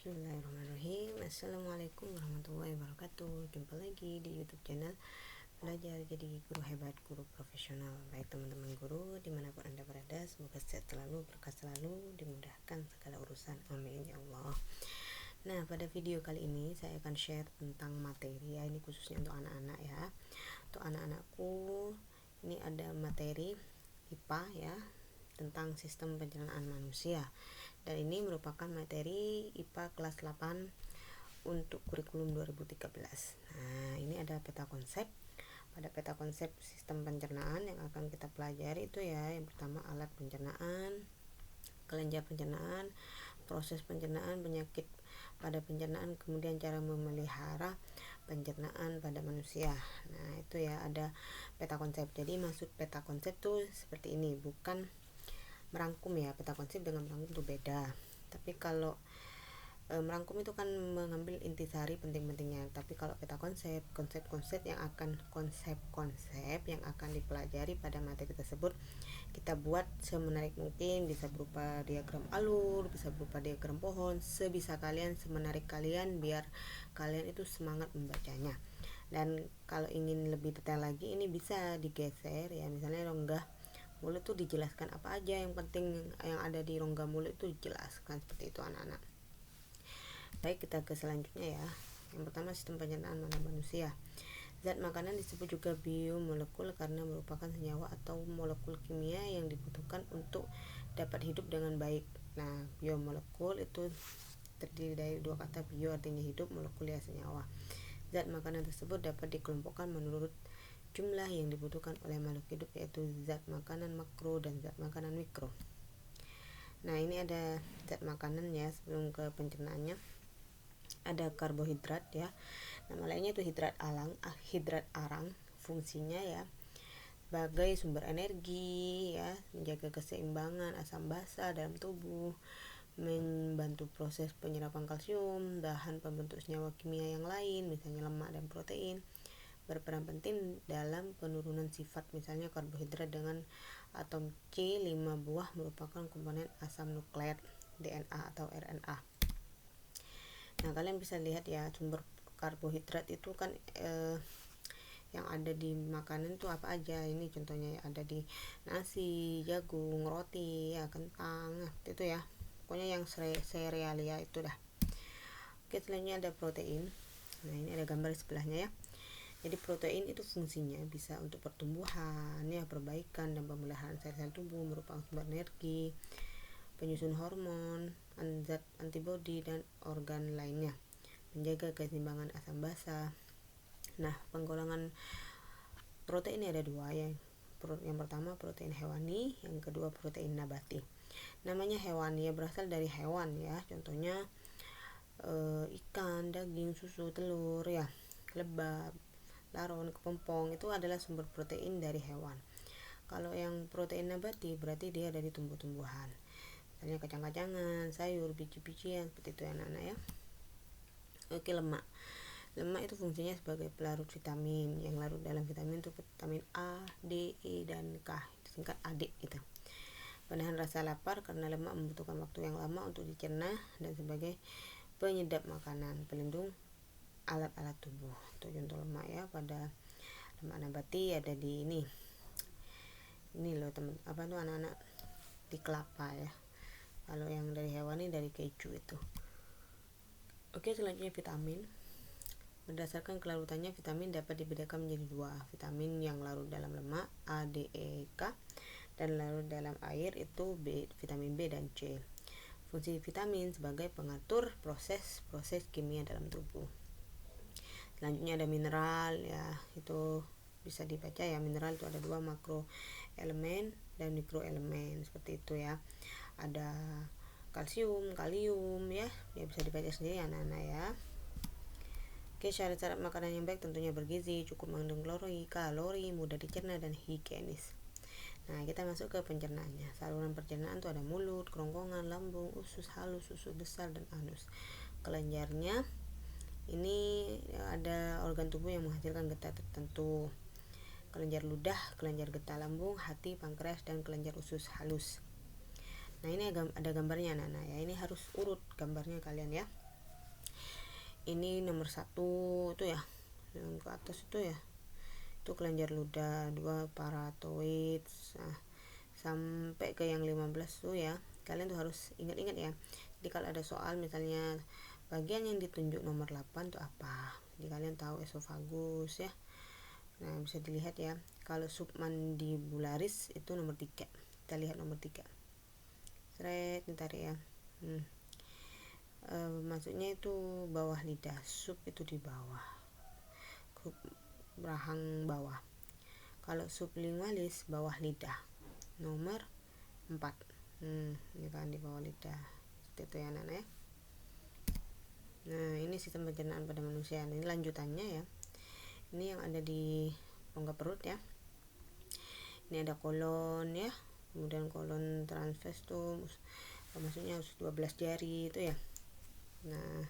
Bismillahirrahmanirrahim. Assalamualaikum warahmatullahi wabarakatuh. Jumpa lagi di YouTube channel Belajar Jadi Guru Hebat, Guru Profesional. Baik teman-teman guru dimanapun anda berada, semoga sehat selalu, berkah selalu, dimudahkan segala urusan, amin ya Allah. Nah, pada video kali ini saya akan share tentang materi ya, ini khususnya untuk anak-anak ya. Untuk anak-anakku, ini ada materi IPA ya, tentang sistem pencernaan manusia. Dan ini merupakan materi IPA kelas 8 untuk kurikulum 2013. Nah, ini ada peta konsep. Pada peta konsep sistem pencernaan yang akan kita pelajari itu ya, yang pertama alat pencernaan, kelenjar pencernaan, proses pencernaan, penyakit pada pencernaan, kemudian cara memelihara pencernaan pada manusia. Nah, itu ya ada peta konsep. Jadi maksud peta konsep tuh seperti ini, bukan merangkum ya. Peta konsep dengan merangkum itu beda. Tapi kalau merangkum itu kan mengambil intisari penting-pentingnya. Tapi kalau peta konsep, konsep-konsep yang akan dipelajari pada materi tersebut kita buat semenarik mungkin, bisa berupa diagram alur, bisa berupa diagram pohon, sebisa kalian, semenarik kalian, biar kalian itu semangat membacanya. Dan kalau ingin lebih detail lagi, ini bisa digeser ya, misalnya rongga mulut tuh dijelaskan apa aja, yang penting yang ada di rongga mulut itu dijelaskan, seperti itu anak-anak. Baik, kita ke selanjutnya ya. Yang pertama, sistem pencernaan pada manusia. Zat makanan disebut juga biomolekul karena merupakan senyawa atau molekul kimia yang dibutuhkan untuk dapat hidup dengan baik. Nah, biomolekul itu terdiri dari dua kata, bio artinya hidup, molekul ya senyawa. Zat makanan tersebut dapat dikelompokkan menurut jumlah yang dibutuhkan oleh makhluk hidup, yaitu zat makanan makro dan zat makanan mikro. Nah, ini ada zat makanan ya, sebelum ke pencernaannya. Ada karbohidrat ya, nama lainnya itu hidrat arang. Fungsinya ya sebagai sumber energi ya, menjaga keseimbangan asam basa dalam tubuh, membantu proses penyerapan kalsium, bahan pembentuk senyawa kimia yang lain, misalnya lemak dan protein, berperan penting dalam penurunan sifat, misalnya karbohidrat dengan atom C 5 buah merupakan komponen asam nukleat DNA atau RNA. Nah, kalian bisa lihat ya, sumber karbohidrat itu kan yang ada di makanan itu apa aja. Ini contohnya ya, ada di nasi, jagung, roti ya, kentang, itu ya, pokoknya yang serealia itu dah. Oke, selanjutnya ada protein. Nah, ini ada gambar di sebelahnya ya. Jadi protein itu fungsinya bisa untuk pertumbuhan ya, perbaikan dan pemeliharaan sel-sel tubuh, merupakan sumber energi, penyusun hormon, zat antibodi dan organ lainnya, menjaga keseimbangan asam basa. Nah, penggolongan protein ada dua ya. Yang pertama protein hewani, yang kedua protein nabati. Namanya hewani ya, berasal dari hewan ya, contohnya ikan, daging, susu, telur ya, lebah, laron, kepompong, itu adalah sumber protein dari hewan. Kalau yang protein nabati berarti dia dari tumbuh-tumbuhan, misalnya kacang-kacangan, sayur, biji-bijian, seperti itu ya anak-anak ya. Oke, lemak itu fungsinya sebagai pelarut vitamin. Yang larut dalam vitamin itu vitamin A, D, E, dan K, disingkat AD gitu. Penahan rasa lapar karena lemak membutuhkan waktu yang lama untuk dicerna, dan sebagai penyedap makanan, pelindung alat-alat tubuh. Itu contoh lemak ya. Pada lemak nabati ada di ini loh teman, apa tuh anak-anak, di kelapa ya. Kalau yang dari hewani dari keju itu. Oke, selanjutnya vitamin. Berdasarkan kelarutannya, vitamin dapat dibedakan menjadi dua, vitamin yang larut dalam lemak A, D, E, K, dan larut dalam air itu vitamin B dan C. Fungsi vitamin sebagai pengatur proses kimia dalam tubuh. Selanjutnya ada mineral ya, itu bisa dibaca ya. Mineral itu ada dua, makro elemen dan mikro elemen, seperti itu ya. Ada kalsium, kalium ya, bisa dibaca sendiri anak-anak ya. Oke, syarat-syarat makanan yang baik tentunya bergizi, cukup mengandung kalori, mudah dicerna, dan higienis. Nah, kita masuk ke pencernaannya. Saluran pencernaan itu ada mulut, kerongkongan, lambung, usus halus, usus besar, dan anus. Kelenjarnya ini ada organ tubuh yang menghasilkan getah tertentu. Kelenjar ludah, kelenjar getah lambung, hati, pankreas, dan kelenjar usus halus. Nah, ini ada gambarnya anak-anak ya. Ini harus urut gambarnya kalian ya. ini nomor 1 itu ya, yang ke atas itu ya, itu kelenjar ludah, 2 paratoid. Nah, sampai ke yang 15 tuh ya, kalian tuh harus ingat-ingat ya. Jadi kalau ada soal misalnya bagian yang ditunjuk nomor 8 tuh apa, jadi kalian tahu esofagus ya. Nah, bisa dilihat ya, kalau submandibularis itu nomor 3. Kita lihat nomor 3. Seret, ntar ya. Maksudnya itu bawah lidah, sub itu di bawah, rahang bawah. Kalau sublingualis bawah lidah, nomor 4. Ini kan di bawah lidah, seperti itu ya anak-anak ya. Nah, ini sistem pencernaan pada manusia. Ini lanjutannya ya. Ini yang ada di rongga perut ya. Ini ada kolon ya, kemudian kolon transvers tuh maksudnya harus 12 jari itu ya. Nah,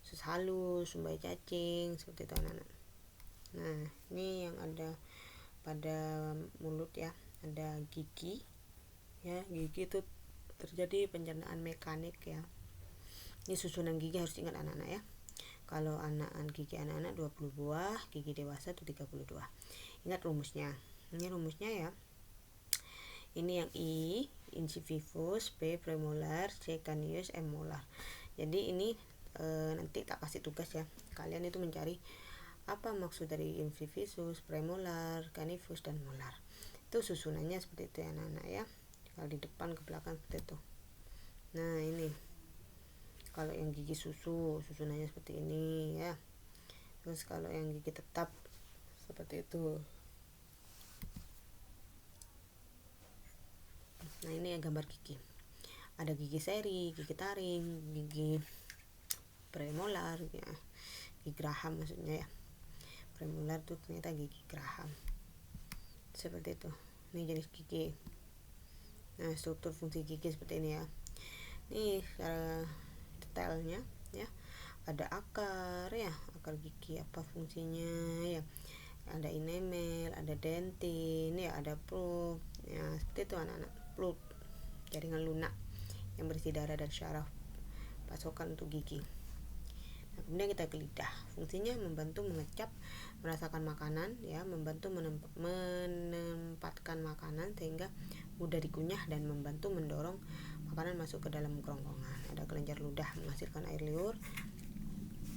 usus halus, sumbai cacing, seperti itu anak-anak. Nah, ini yang ada pada mulut ya, ada gigi ya. Gigi itu terjadi pencernaan mekanik ya. Ini susunan gigi harus ingat anak-anak ya. Kalau gigi anak-anak 20 buah, gigi dewasa itu 32. Ingat rumusnya. Ini rumusnya ya. Ini yang I incivivus, B premolar, C canius, M molar. Jadi ini nanti tak kasih tugas ya. Kalian itu mencari apa maksud dari incivivus, premolar, canivus, dan molar. Itu susunannya seperti itu ya anak-anak ya. Kalau di depan ke belakang seperti itu. Nah, ini kalau yang gigi susunannya seperti ini ya. Terus kalau yang gigi tetap seperti itu. Nah, ini ya gambar gigi. Ada gigi seri, gigi taring, gigi premolar ya. Gigi Graham maksudnya ya. Premolar tuh ternyata gigi Graham. Seperti itu. Ini jenis gigi. Nah, struktur fungsi gigi seperti ini ya. Ini secara detailnya ya. Ada akar ya, akar gigi apa fungsinya ya. Ada enamel, ada dentin ya, ada probe ya, seperti itu anak-anak. Probe, jaringan lunak yang berisi darah dan syaraf pasokan untuk gigi. Nah, kemudian kita ke lidah. Fungsinya membantu mengecap, merasakan makanan ya, membantu menempatkan makanan sehingga mudah dikunyah dan membantu mendorong makanan masuk ke dalam kerongkongan. Ada kelenjar ludah menghasilkan air liur.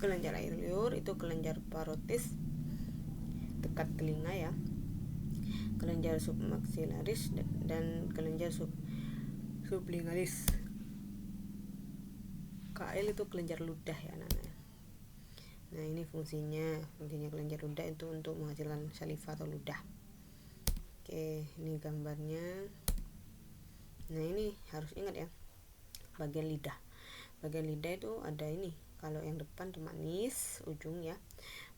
Kelenjar air liur itu kelenjar parotis dekat telinga ya. Kelenjar submaxillaris dan kelenjar sublingualis. KL itu kelenjar ludah ya anak-anak. Nah, ini fungsinya kelenjar ludah itu untuk menghasilkan saliva atau ludah. Oke, ini gambarnya. Nah, ini harus ingat ya, bagian lidah. Bagian lidah itu ada ini. Kalau yang depan itu manis ujung ya,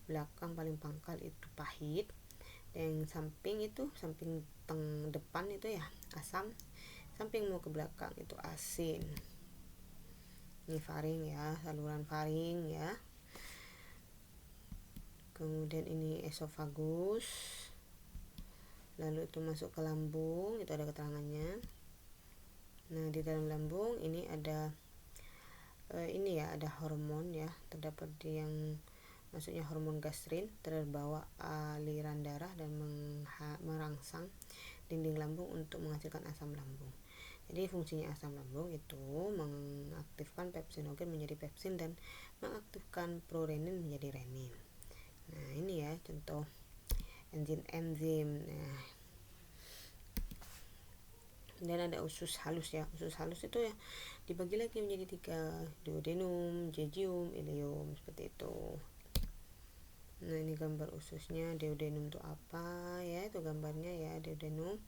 belakang paling pangkal itu pahit, yang samping itu samping depan itu ya asam, samping mau ke belakang itu asin. Ini faring ya, saluran faring ya. Kemudian ini esofagus, lalu itu masuk ke lambung, itu ada keterangannya. Nah, di dalam lambung ini ada ini ya, ada hormon ya, terdapat yang maksudnya hormon gastrin, terbawa aliran darah dan merangsang dinding lambung untuk menghasilkan asam lambung. Jadi fungsinya asam lambung itu mengaktifkan pepsinogen menjadi pepsin dan mengaktifkan prorenin menjadi renin. Nah, ini ya contoh enzim-enzim. Nah, dan ada usus halus ya. Usus halus itu ya dibagi lagi menjadi 3, duodenum, jejium, ileum, seperti itu. Nah, ini gambar ususnya. Duodenum itu apa ya, itu gambarnya ya, duodenum.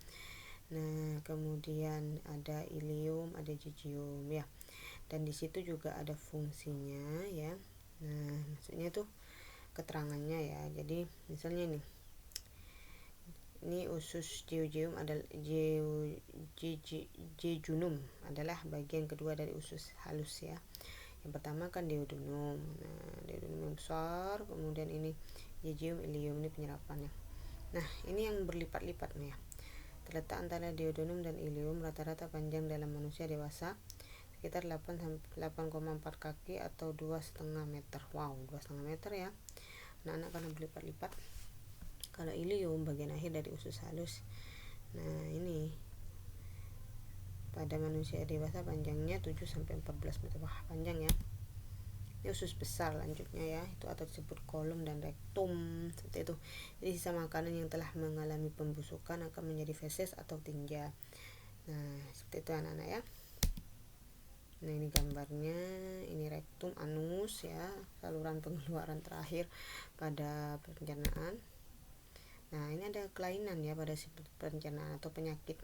Nah, kemudian ada ileum, ada jejium ya, dan di situ juga ada fungsinya ya. Nah, maksudnya tuh keterangannya ya. Jadi misalnya nih, ini usus jejunum adalah jejunum adalah bagian kedua dari usus halus ya. Yang pertama kan duodenum. Nah, duodenum yang besar, kemudian ini jejium, ileum, ini penyerapannya. Nah, ini yang berlipat-lipat nih ya. Terletak antara duodenum dan ileum, rata-rata panjang dalam manusia dewasa sekitar 8,4 kaki atau 2,5 meter. Wow, 2,5 meter ya anak-anak, karena berlipat-lipat. Kalau ilium bagian akhir dari usus halus, nah ini pada manusia dewasa panjangnya 7-14 meter. Wah, panjang ya. Ini usus besar lanjutnya ya, itu atau disebut kolum dan rektum, seperti itu. Jadi sisa makanan yang telah mengalami pembusukan akan menjadi feses atau tinja. Nah, seperti itu anak-anak ya. Nah, ini gambarnya, ini rektum, anus ya, saluran pengeluaran terakhir pada pencernaan. Nah, ini ada kelainan ya pada pencernaan atau penyakit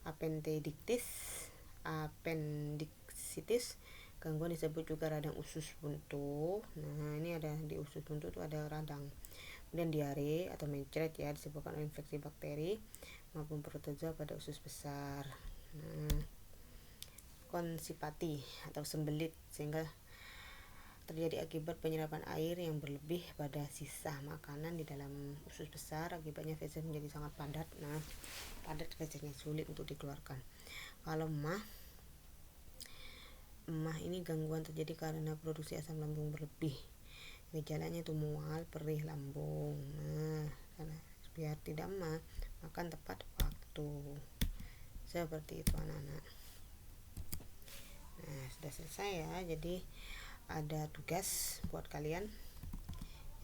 appendicitis, gangguan disebut juga radang usus buntu. Nah, ini ada di usus buntu itu ada radang. Kemudian diare atau mencret ya, disebabkan oleh infeksi bakteri maupun protozoa pada usus besar. Nah, konstipasi atau sembelit, sehingga terjadi akibat penyerapan air yang berlebih pada sisa makanan di dalam usus besar. Akibatnya feses menjadi sangat padat. Nah, padat fesesnya sulit untuk dikeluarkan. Kalau emah ini gangguan terjadi karena produksi asam lambung berlebih. Gejalanya itu mual, perih lambung. Nah, biar tidak emah, makan tepat waktu. Seperti itu anak-anak. Nah, sudah selesai ya. Jadi ada tugas buat kalian.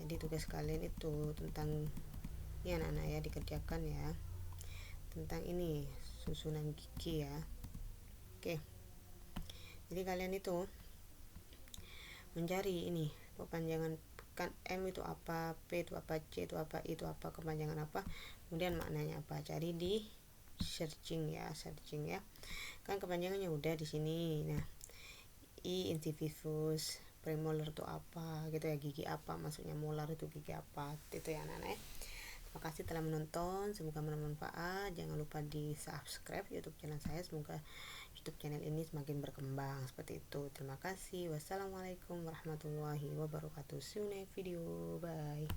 Jadi tugas kalian itu tentang ini anak-anak ya, dikerjakan ya, tentang ini susunan gigi ya. Oke, jadi kalian itu mencari ini kepanjangan kan M itu apa, P itu apa, C itu apa, I itu apa, kepanjangan apa, kemudian maknanya apa. Cari di searching ya, kan kepanjangannya udah di sini. Nah, I incivivus, premolar itu apa gitu ya, gigi apa maksudnya, molar itu gigi apa, itu ya anak-anak ya. Terima kasih telah menonton, semoga bermanfaat. Jangan lupa di subscribe YouTube channel saya, semoga YouTube channel ini semakin berkembang, seperti itu. Terima kasih. Wassalamualaikum warahmatullahi wabarakatuh. See you next video. Bye.